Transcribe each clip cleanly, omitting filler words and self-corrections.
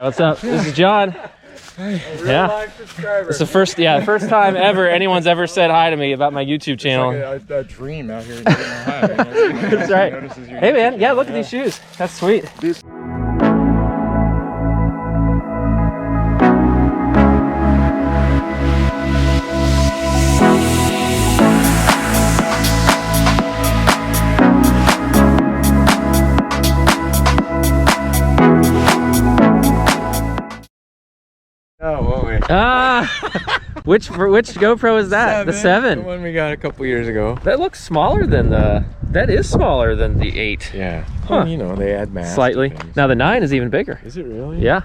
What's up? This is John. Yeah, it's the first time ever anyone's ever said hi to me about my YouTube channel. It's like a dream out here. Hi. That's right. Hey man, yeah, look at these shoes. That's sweet. Which GoPro is that? The 7. The one we got a couple years ago. That looks smaller than that is smaller than the 8. Yeah. Huh. Well, you know, they add mass. Slightly. Now the 9 is even bigger. Is it really? Yeah.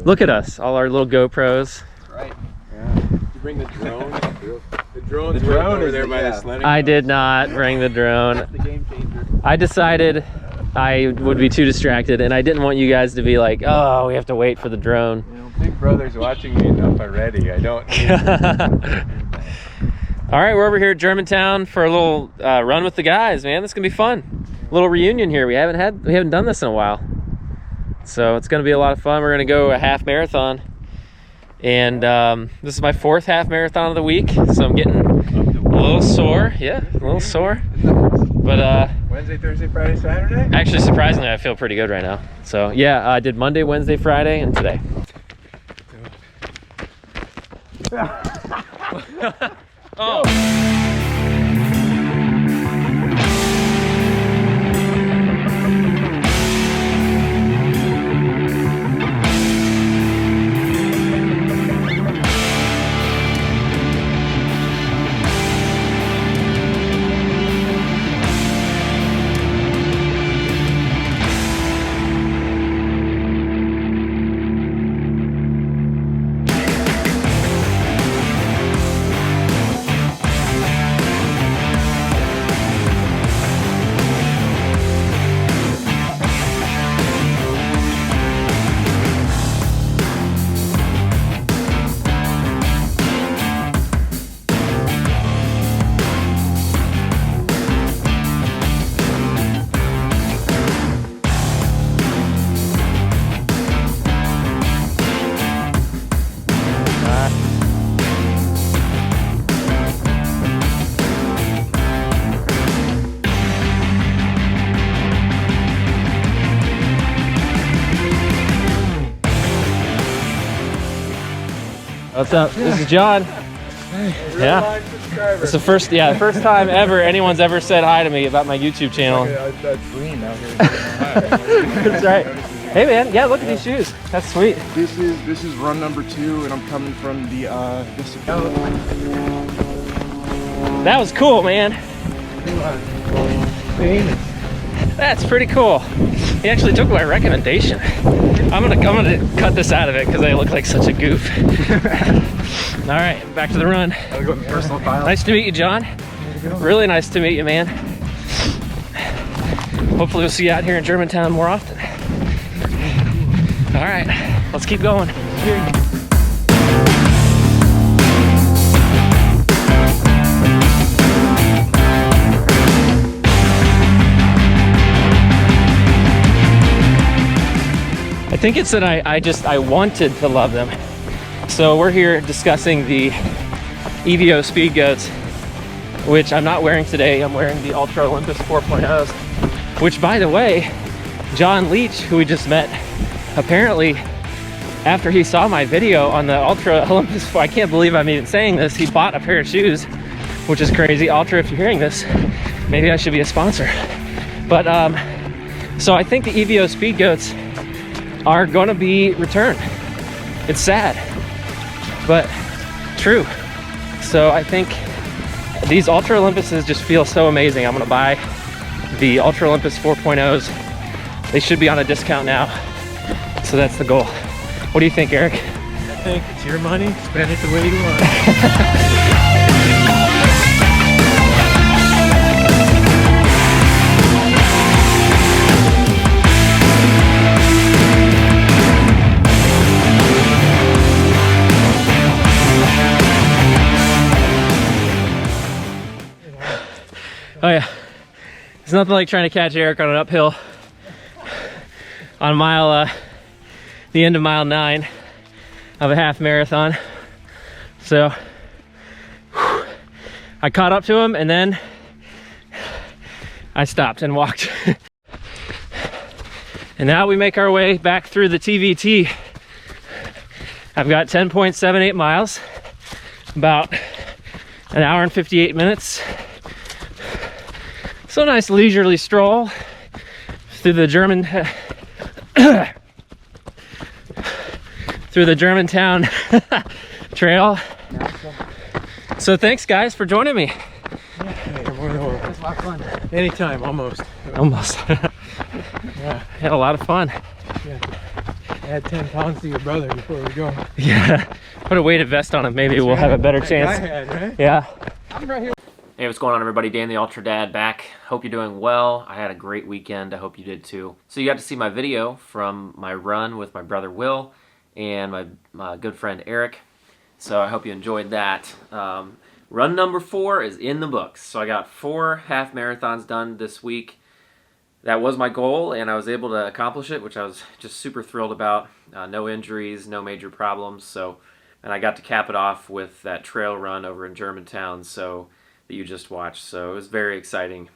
Look at us, all our little GoPros. Right. Yeah. Did you bring the drone? The drone is there by the sledding. I did not bring the drone. That's the game changer. I decided I would be too distracted, and I didn't want you guys to be like, oh, we have to wait for the drone. You know, Big Brother's watching me enough already. I don't. All right, we're over here at Germantown for a little run with the guys, man. This is gonna be fun. A little reunion here. We haven't done this in a while, so it's gonna be a lot of fun. We're gonna go a half marathon, and this is my 4th half marathon of the week, so I'm getting a little sore. Yeah, a little sore. But Wednesday, Thursday, Friday, Saturday? actually, surprisingly, I feel pretty good right now. So yeah, I did Monday, Wednesday, Friday, and today. Oh. What's up? This is John. Yeah, it's the first time ever anyone's ever said hi to me about my YouTube channel. It's like a dream out here. That's right. Hey man, yeah, look at these shoes. That's sweet. This is run number 2, and I'm coming from the That was cool, man. That's pretty cool. He actually took my recommendation. I'm gonna cut this out of it because I look like such a goof. All right, back to the run. I'll go personal file. Nice to meet you, John. Really nice to meet you, man. Hopefully we'll see you out here in Germantown more often. All right, let's keep going. I think it's that I wanted to love them. So we're here discussing the EVO Speed Goats, which I'm not wearing today. I'm wearing the Ultra Olympus 4.0s, which, by the way, John Leach, who we just met, apparently after he saw my video on the Ultra Olympus 4, I can't believe I'm even saying this, he bought a pair of shoes, which is crazy. Ultra, if you're hearing this, maybe I should be a sponsor. But so I think the EVO Speed Goats are gonna be returned. It's sad, but true. So I think these Ultra Olympuses just feel so amazing. I'm gonna buy the Ultra Olympus 4.0s. They should be on a discount now. So that's the goal. What do you think, Eric? I think it's your money, spend it the way you want. Oh yeah, it's nothing like trying to catch Eric on an uphill on mile the end of mile 9 of a half marathon. So whew, I caught up to him and then I stopped and walked. And now we make our way back through the TVT. I've got 10.78 miles, about an hour and 58 minutes. So a nice leisurely stroll through the through the Germantown trail. So thanks guys for joining me. Hey, you're more than welcome. It's a lot of fun. Anytime, almost. Almost. Yeah. Had a lot of fun. Yeah. Add 10 pounds to your brother before we go. Yeah. Put a weighted vest on him. Maybe we'll have a better chance. I had, right? Yeah. I'm right here. Hey, what's going on everybody? Dan the Ultra Dad back. Hope you're doing well. I had a great weekend. I hope you did too. So you got to see my video from my run with my brother Will and my good friend Eric. So I hope you enjoyed that. Run number 4 is in the books. So I got 4 half marathons done this week. That was my goal, and I was able to accomplish it, which I was just super thrilled about. No injuries, no major problems. And I got to cap it off with that trail run over in Germantown, that you just watched. So it was very exciting.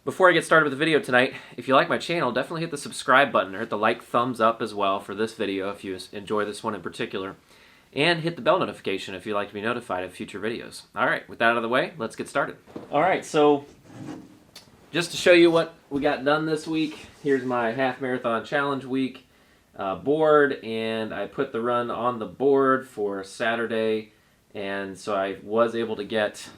Before I get started with the video tonight, if you like my channel, definitely hit the subscribe button or hit the thumbs up as well for this video if you enjoy this one in particular. And hit the bell notification if you'd like to be notified of future videos. All right, with that out of the way, let's get started. All right, so just to show you what we got done this week, here's my half marathon challenge week board, and I put the run on the board for Saturday, and so I was able to get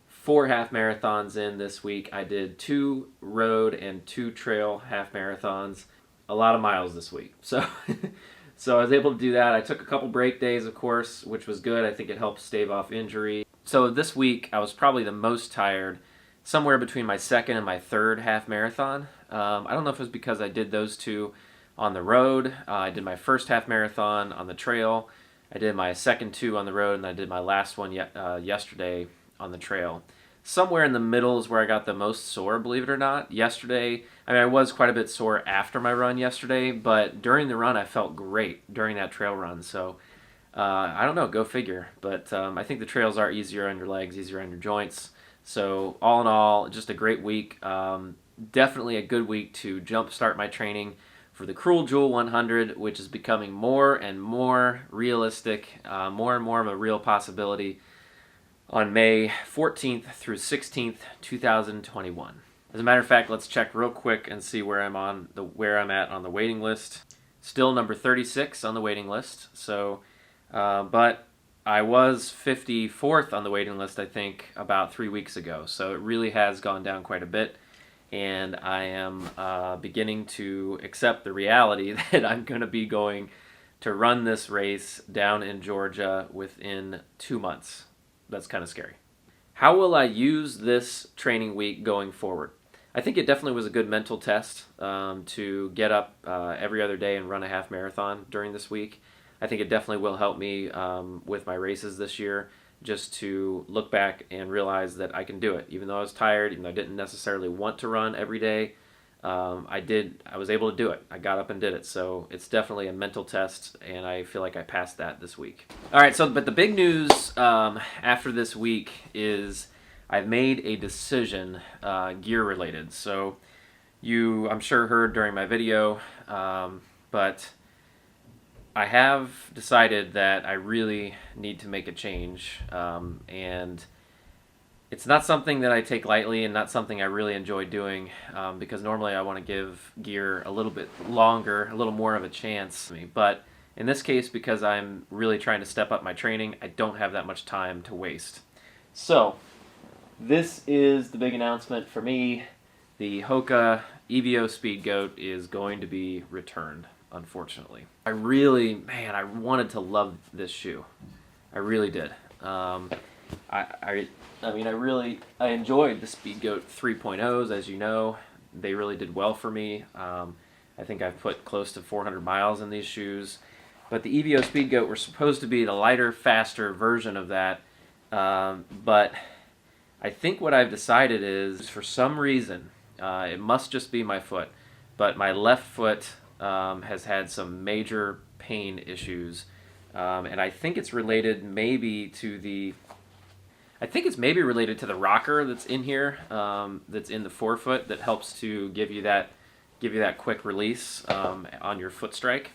4 half marathons in this week. I did 2 road and 2 trail half marathons, a lot of miles this week. So I was able to do that. I took a couple break days, of course, which was good. I think it helped stave off injury. So this week I was probably the most tired, somewhere between my 2nd and my 3rd half marathon. I don't know if it was because I did those 2 on the road. I did my first half marathon on the trail. I did my second 2 on the road, and I did my last one yesterday on the trail. Somewhere in the middle is where I got the most sore, believe it or not. Yesterday, I was quite a bit sore after my run yesterday, but during the run I felt great during that trail run. So I don't know, go figure. But I think the trails are easier on your legs, easier on your joints. So all in all, just a great week. Definitely a good week to jumpstart my training for the Cruel Jewel 100, which is becoming more and more realistic, more and more of a real possibility on May 14th through 16th, 2021. As a matter of fact, let's check real quick and see where I'm at on the waiting list. Still number 36 on the waiting list. So, but I was 54th on the waiting list, I think, about 3 weeks ago. So it really has gone down quite a bit. And I am beginning to accept the reality that I'm going to be going to run this race down in Georgia within 2 months. That's kind of scary. How will I use this training week going forward? I think it definitely was a good mental test to get up every other day and run a half marathon during this week. I think it definitely will help me with my races this year, just to look back and realize that I can do it. Even though I was tired, even though I didn't necessarily want to run every day, I was able to do it. I got up and did it. So it's definitely a mental test, and I feel like I passed that this week. All right, but the big news after this week is I've made a decision gear related. So you, I'm sure, heard during my video, but I have decided that I really need to make a change, and it's not something that I take lightly and not something I really enjoy doing, because normally I want to give gear a little bit longer, a little more of a chance. But in this case, because I'm really trying to step up my training, I don't have that much time to waste. So this is the big announcement for me. The Hoka EVO Speed Goat is going to be returned, unfortunately. I wanted to love this shoe. I really did. I enjoyed the Speed Goat 3.0s, as you know. They really did well for me. I think I've put close to 400 miles in these shoes. But the EVO Speed Goat were supposed to be the lighter, faster version of that. But I think what I've decided is, for some reason, it must just be my foot, but my left foot has had some major pain issues, and I think it's related maybe to the rocker that's in here, that's in the forefoot, that helps to give you that quick release on your foot strike.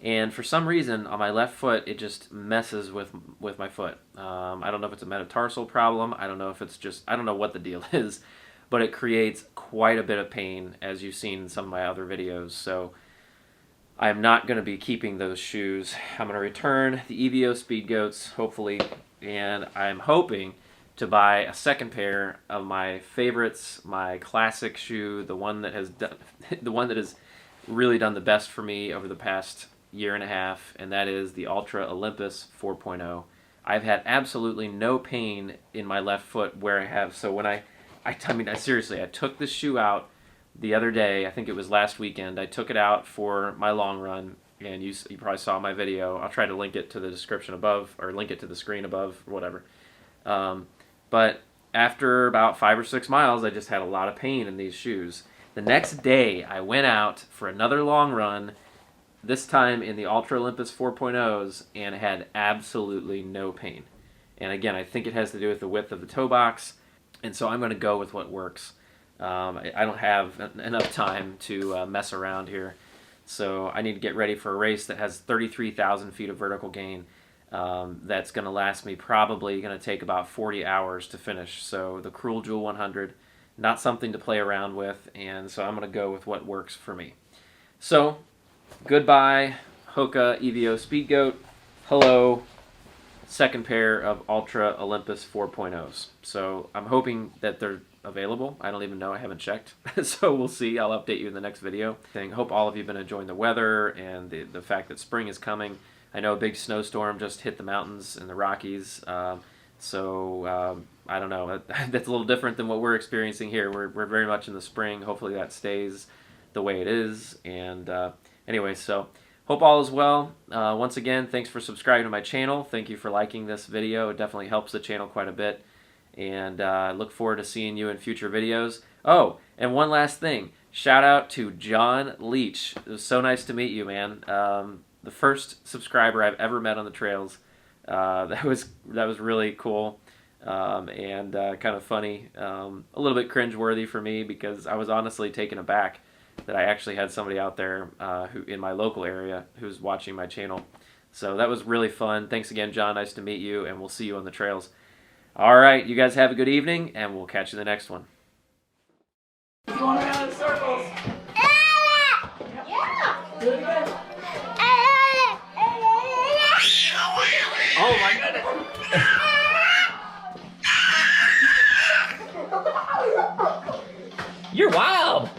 And for some reason on my left foot, it just messes with my foot. I don't know if it's a metatarsal problem. I don't know what the deal is, but it creates quite a bit of pain, as you've seen in some of my other videos. So I'm not going to be keeping those shoes. I'm going to return the EVO Speed Goats, hopefully, and I'm hoping to buy a second pair of my favorites, my classic shoe, the one that has really done the best for me over the past year and a half, and that is the Ultra Olympus 4.0. I've had absolutely no pain in my left foot where I have. So when I seriously, I took this shoe out the other day. I think it was last weekend. I took it out for my long run, and you probably saw my video. I'll try to link it to the description above, or link it to the screen above, or whatever. But after about 5 or 6 miles, I just had a lot of pain in these shoes. The next day, I went out for another long run, this time in the Ultra Olympus 4.0s, and had absolutely no pain. And again, I think it has to do with the width of the toe box, and so I'm going to go with what works. I don't have enough time to mess around here, so I need to get ready for a race that has 33,000 feet of vertical gain. That's going to last me, probably going to take about 40 hours to finish. So the Cruel Jewel 100, not something to play around with, and so I'm going to go with what works for me. So goodbye, Hoka EVO Speed Goat. Hello, second pair of Ultra Olympus 4.0s. So I'm hoping that they're available. I don't even know. I haven't checked. So we'll see. I'll update you in the next video. Hope all of you have been enjoying the weather and the fact that spring is coming. I know a big snowstorm just hit the mountains in the Rockies. So I don't know. That's a little different than what we're experiencing here. We're very much in the spring. Hopefully that stays the way it is. And anyway, so hope all is well. Once again, thanks for subscribing to my channel. Thank you for liking this video. It definitely helps the channel quite a bit. And I look forward to seeing you in future videos. Oh, and one last thing. Shout out to John Leach. It was so nice to meet you, man. The first subscriber I've ever met on the trails. That was really cool, and kind of funny. A little bit cringeworthy for me, because I was honestly taken aback that I actually had somebody out there who in my local area who's watching my channel. So that was really fun. Thanks again, John. Nice to meet you, and we'll see you on the trails. All right, you guys have a good evening, and we'll catch you in the next one. Going around in circles. Yeah. Do it again. Oh my goodness! You're wild!